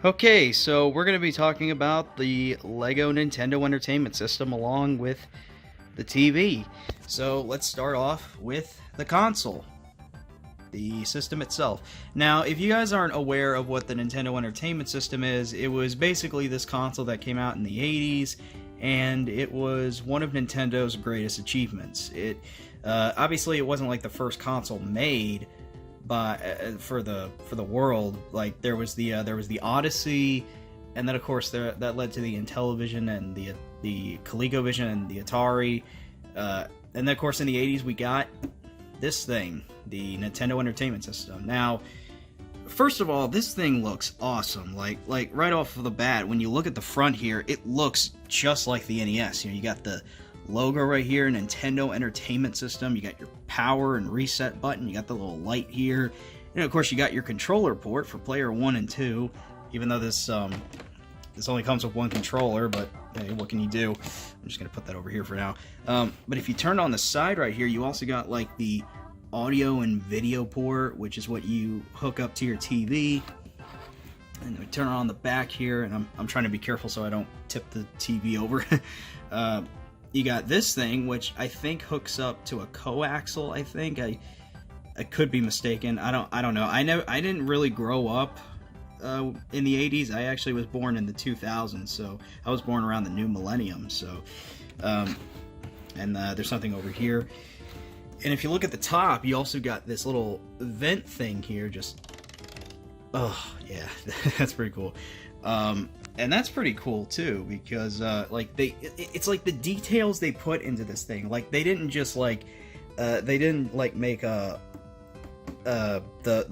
Okay, so we're going to be talking about the Lego Nintendo Entertainment System along with the TV. So let's start off with the console, the system itself. Now, if you guys aren't aware of what the Nintendo Entertainment System is, it was basically this console that came out in the 80s, and it was one of Nintendo's greatest achievements. Obviously, it wasn't like the first console made, but for the world. Like there was the Odyssey, and then of course that led to the Intellivision and the ColecoVision and the Atari, and then of course in the 80s we got this thing, the Nintendo Entertainment System. Now, first of all, this thing looks awesome. Like right off of the bat, when you look at the front here, it looks just like the NES. You got the logo right here, Nintendo Entertainment System. You got your power and reset button. You got the little light here, and of course you got your controller port for player 1 and 2. Even though this only comes with one controller, but hey, what can you do? I'm just gonna put that over here for now. But if you turn on the side right here, you also got like the audio and video port, which is what you hook up to your TV. And we turn it on the back here, and I'm trying to be careful so I don't tip the TV over. You got this thing, which I think hooks up to a coaxial. I think I could be mistaken. I don't know. I didn't really grow up in the 80s. I actually was born in the 2000s, so I was born around the new millennium. So, and there's something over here. And if you look at the top, you also got this little vent thing here. Oh yeah, that's pretty cool. And that's pretty cool too, because it's like the details they put into this thing. Like they didn't just make the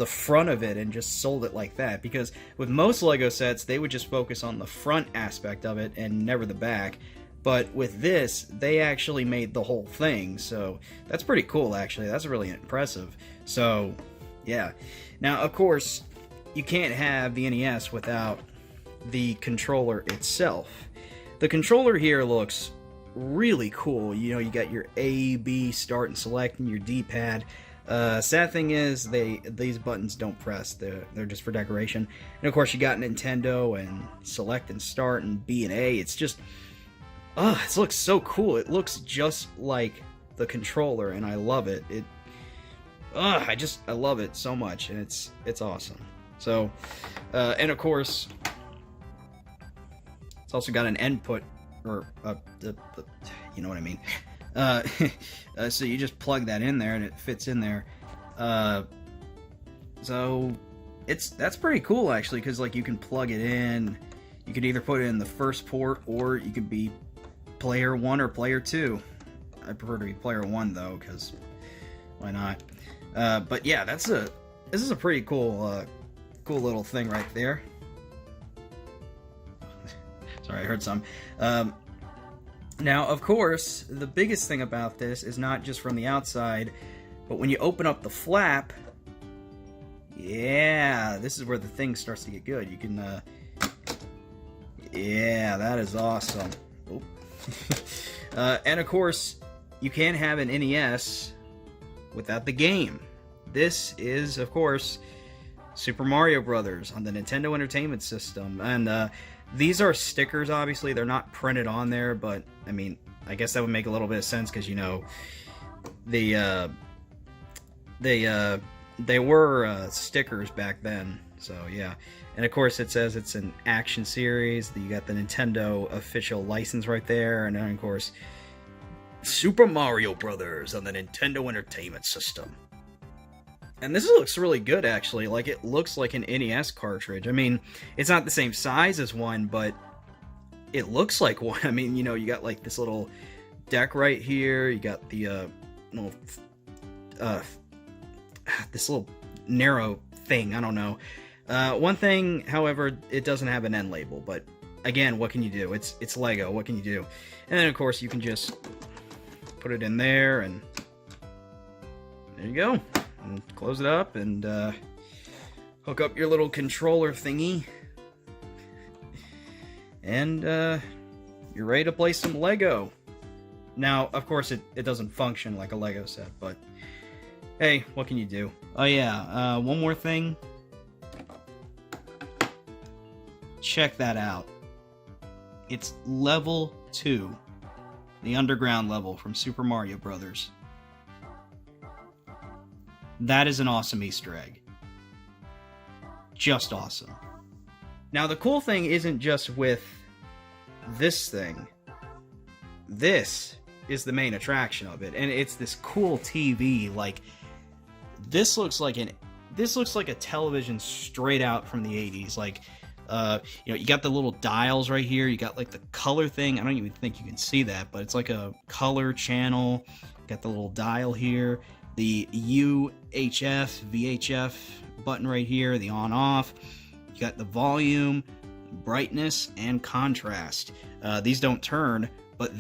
front of it and just sold it like that. Because with most Lego sets, they would just focus on the front aspect of it and never the back. But with this, they actually made the whole thing. So that's pretty cool, actually. That's really impressive. So yeah. Now, of course, you can't have the NES without the controller itself. The controller here looks really cool. You know, you got your A, B, start and select, and your D-pad. Sad thing is, these buttons don't press. They're just for decoration. And of course, you got Nintendo and select and start and B and A. It's just, it looks so cool. It looks just like the controller, and I love it. I love it so much, and it's awesome. So, and of course, it's also got an input, or you know what I mean. So you just plug that in there, and it fits in there. So that's pretty cool, actually, because like you can plug it in. You could either put it in the first port, or you could be player 1 or player 2. I prefer to be player 1 though, because why not? But yeah, this is a pretty cool little thing right there. Sorry, I heard some. Now, of course, the biggest thing about this is not just from the outside, but when you open up the flap, yeah, this is where the thing starts to get good. You can, yeah, that is awesome. Oh. And of course, you can't have an NES without the game. This is, of course, Super Mario Brothers on the Nintendo Entertainment System. And these are stickers, obviously. They're not printed on there, but, I mean, I guess that would make a little bit of sense, because, you know, they were stickers back then. So, yeah. And, of course, it says it's an action series. You got the Nintendo official license right there. And then, of course, Super Mario Brothers on the Nintendo Entertainment System. And this looks really good, actually. Like, it looks like an NES cartridge. I mean, it's not the same size as one, but it looks like one. I mean, you know, you got, like, this little deck right here. You got the, this little narrow thing. I don't know. One thing, however, it doesn't have an end label. But, again, what can you do? It's Lego. What can you do? And then, of course, you can just put it in there, and there you go. And close it up and hook up your little controller thingy, and you're ready to play some Lego. Now, of course, it doesn't function like a Lego set, but hey, what can you do? Oh yeah, one more thing. check that out. It's level 2, the underground level from Super Mario Brothers. That is an awesome Easter egg. Just awesome. Now, the cool thing isn't just with this thing. This is the main attraction of it, and it's this cool TV. Like, this looks like a television straight out from the 80s. Like, you got the little dials right here. You got like the color thing. I don't even think you can see that, but it's like a color channel. Got the little dial here. The UHF, VHF button right here. The on-off. You got the volume, brightness, and contrast. These don't turn, but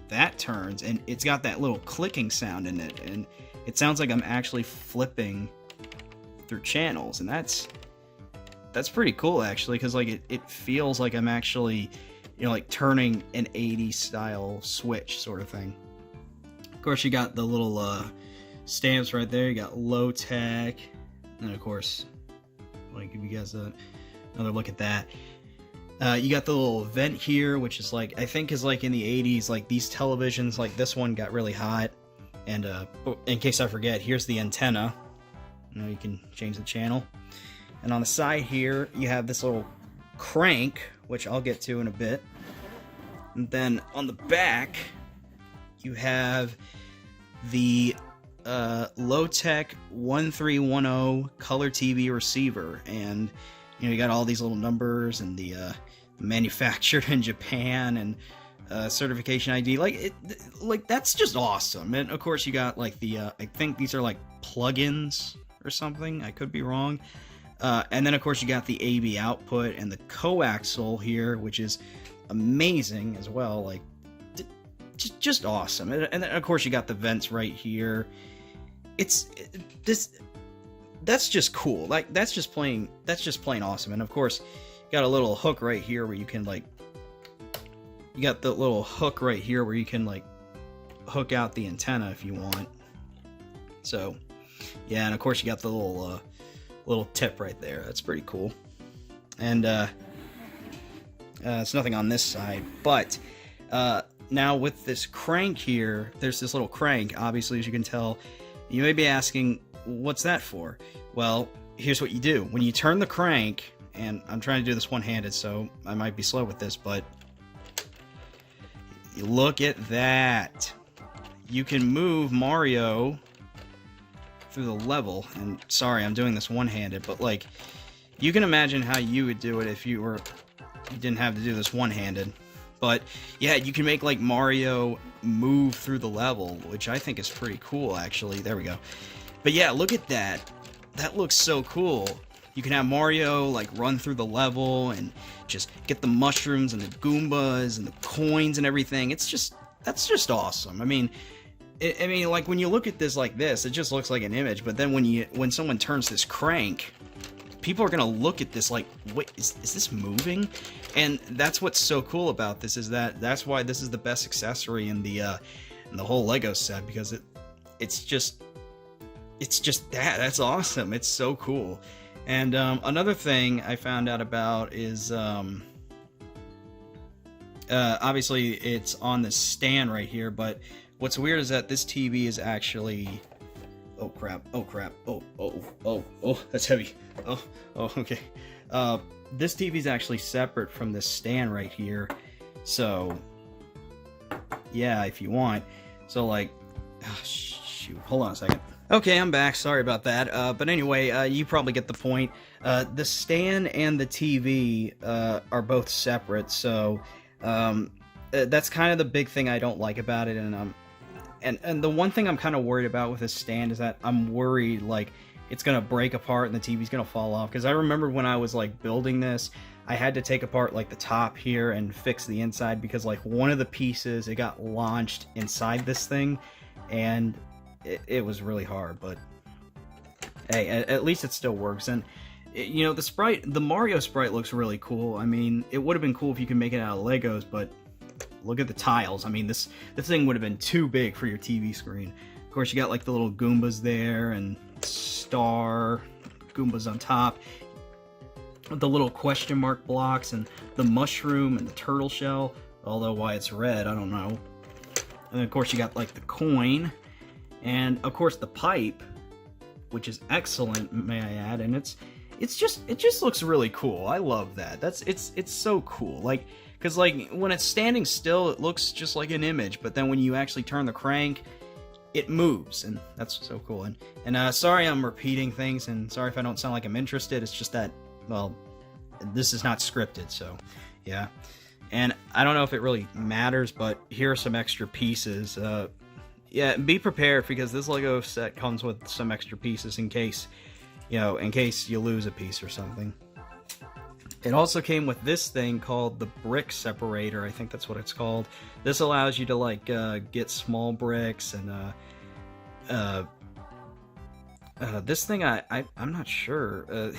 that turns, and it's got that little clicking sound in it, and it sounds like I'm actually flipping through channels, and that's pretty cool, actually, because like it feels like I'm actually, like turning an 80s style switch sort of thing. Of course, you got the little stamps right there. You got low tech, and of course, I want to give you guys another look at that. You got the little vent here, which is like, I think is like in the 80s, like these televisions, like this one got really hot. And in case I forget, here's the antenna. You can change the channel. And on the side here, you have this little crank, which I'll get to in a bit. And then on the back, you have the low-tech 1310 color TV receiver. And you got all these little numbers and the manufactured in Japan and certification ID. Like that's just awesome. And of course you got like the I think these are like plugins or something. I could be wrong. And then of course you got the AV output and the coaxial here, which is amazing as well. Like just awesome. And then of course you got the vents right here. That's just cool. Like that's just plain awesome. And of course, you got a little hook right here where you can like, you got the little hook right here where you can like hook out the antenna if you want. So, yeah, and of course you got the little tip right there. That's pretty cool. And it's nothing on this side, but now with this crank here, there's this little crank. Obviously, as you can tell, you may be asking, what's that for? Well, here's what you do. When you turn the crank, and I'm trying to do this one-handed, so I might be slow with this, but look at that. You can move Mario through the level, and sorry, I'm doing this one-handed, but like, you can imagine how you would do it if you didn't have to do this one-handed. But yeah, you can make like Mario move through the level, which I think is pretty cool, actually. There we go. But yeah, look at that. That looks so cool. You can have Mario like run through the level and just get the mushrooms and the Goombas and the coins and everything. That's just awesome. I mean, like when you look at this like this, it just looks like an image. But then when someone turns this crank, people are gonna look at this like, wait, is this moving? And that's what's so cool about this, is that's why this is the best accessory in the whole Lego set, because it's just that's awesome. It's so cool. And another thing I found out about is obviously it's on the stand right here, but what's weird is that this TV is actually, oh crap, oh, that's heavy. Oh, okay. This TV is actually separate from this stand right here. So, yeah, if you want. So, like, oh, shoot, hold on a second. Okay, I'm back. Sorry about that. But anyway, you probably get the point. The stand and the TV are both separate, so that's kind of the big thing I don't like about it. And the one thing I'm kind of worried about with this stand is that I'm worried, like, it's gonna break apart and the TV's gonna fall off. Because I remember when I was like building this, I had to take apart like the top here and fix the inside, because like one of the pieces, it got launched inside this thing, and it was really hard. But hey, at least it still works. And the Mario sprite looks really cool. I mean, it would have been cool if you could make it out of Legos, but look at the tiles. I mean, this thing would have been too big for your TV screen. Of course, you got like the little Goombas there and star Goombas on top. the little question mark blocks and the mushroom and the turtle shell, although why it's red, I don't know. And then of course you got like the coin, and of course the pipe, which is excellent, may I add, and it just looks really cool. I love that. It's so cool. Like, because like when it's standing still, it looks just like an image, but then when you actually turn the crank, it moves, and that's so cool. And sorry I'm repeating things, and sorry if I don't sound like I'm interested. It's just that, well, this is not scripted, so yeah. And I don't know if it really matters, but here are some extra pieces. Yeah, be prepared, because this Lego set comes with some extra pieces in case, you know, in case you lose a piece or something. It also came with this thing called the brick separator. I think that's what it's called. This allows you to like get small bricks, and this thing I'm not sure.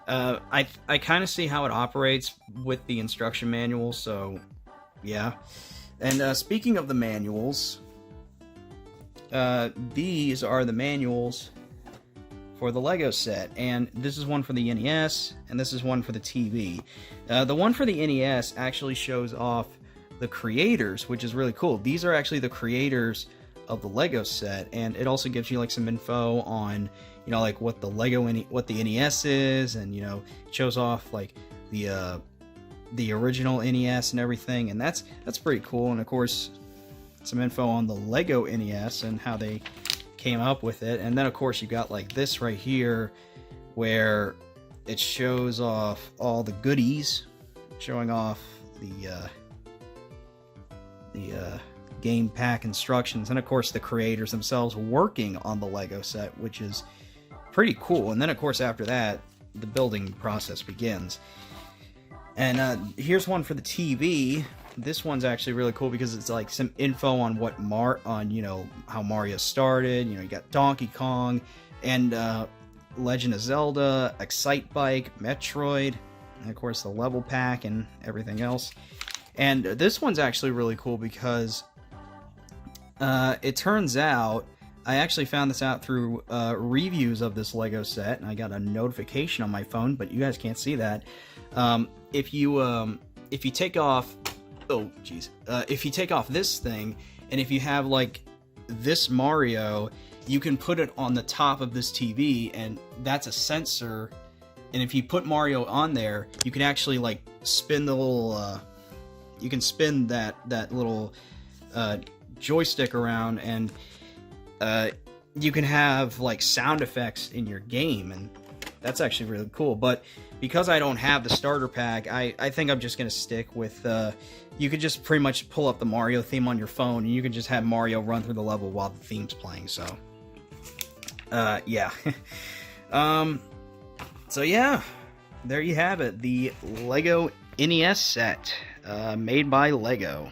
I kind of see how it operates with the instruction manual, so yeah. And speaking of the manuals, these are the manuals for the Lego set, and this is one for the NES, and this is one for the TV. The one for the NES actually shows off the creators, which is really cool. These are actually the creators of the Lego set, and it also gives you like some info on, you know, like what the what the NES is, and you know, it shows off like the original NES and everything, and that's pretty cool. And of course, some info on the Lego NES and how they came up with it. And then of course you got like this right here where it shows off all the goodies, showing off the game pack instructions, and of course the creators themselves working on the Lego set, which is pretty cool. And then of course after that the building process begins. And here's one for the TV. This one's actually really cool because it's like some info on you know, how Mario started. You know, you got Donkey Kong and Legend of Zelda, Excite Bike, Metroid, and of course the level pack and everything else. And this one's actually really cool because it turns out, I actually found this out through reviews of this Lego set, and I got a notification on my phone, but you guys can't see that. If you take off, oh geez, if you take off this thing, and if you have like this Mario, you can put it on the top of this TV, and that's a sensor. And if you put Mario on there, you can actually like spin the little, you can spin that little joystick around, and you can have like sound effects in your game, and that's actually really cool. But because I don't have the starter pack, I think I'm just gonna stick with you could just pretty much pull up the Mario theme on your phone, and you can just have Mario run through the level while the theme's playing. So yeah. So yeah, there you have it, the Lego NES set made by Lego.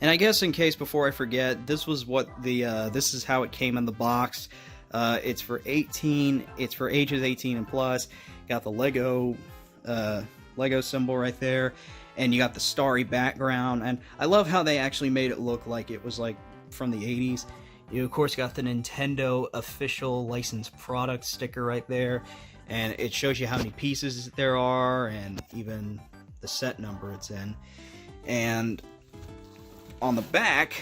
And I guess in case before I forget, this was what the this is how it came in the box. It's for ages 18 and plus. Got the Lego symbol right there, and you got the starry background. And I love how they actually made it look like it was like from the 80s. You of course got the Nintendo official licensed product sticker right there, and it shows you how many pieces there are and even the set number it's in. And on the back,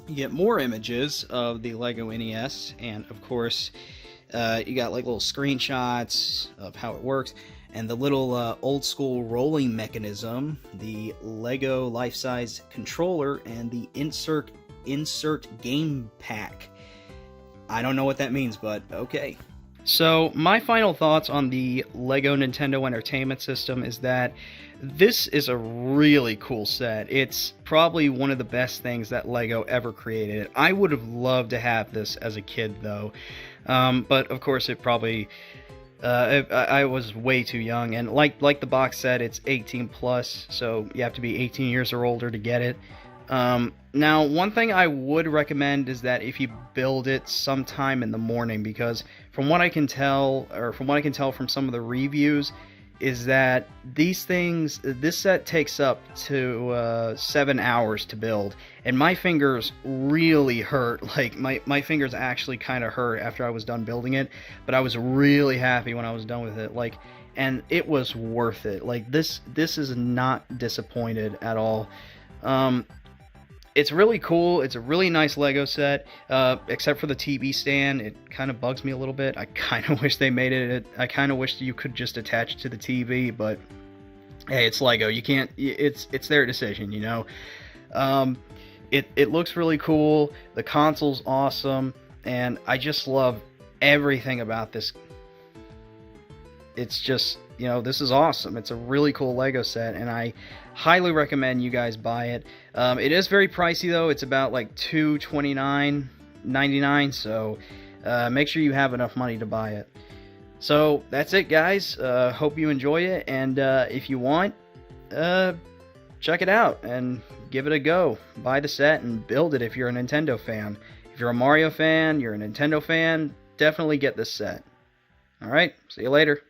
you get more images of the Lego NES, and of course you got like little screenshots of how it works, and the little old school rolling mechanism, the Lego life-size controller, and the insert game pack. I don't know what that means, but okay. So my final thoughts on the Lego Nintendo Entertainment System is that this is a really cool set. It's probably one of the best things that Lego ever created. I would have loved to have this as a kid, though. But of course, it probably I was way too young. And like the box said, it's 18 plus, so you have to be 18 years or older to get it. Now, one thing I would recommend is that if you build it sometime in the morning, because from what I can tell, from some of the reviews, is that these things, this set takes up to 7 hours to build, and my fingers really hurt. Like my fingers actually kind of hurt after I was done building it, but I was really happy when I was done with it. Like, and it was worth it. Like this is not disappointed at all. It's really cool. It's a really nice Lego set, except for the TV stand. It kind of bugs me a little bit. I kind of wish they made it. I kind of wish you could just attach it to the TV, but hey, it's Lego. You can't. It's their decision, you know. It looks really cool. The console's awesome, and I just love everything about this. It's just, you know, this is awesome. It's a really cool Lego set, and I highly recommend you guys buy it. It is very pricey though. It's about like $229.99, so make sure you have enough money to buy it. So that's it, guys. Hope you enjoy it, and if you want, check it out and give it a go. Buy the set and build it if you're a Nintendo fan. If you're a Mario fan, you're a Nintendo fan, definitely get this set. Alright, see you later.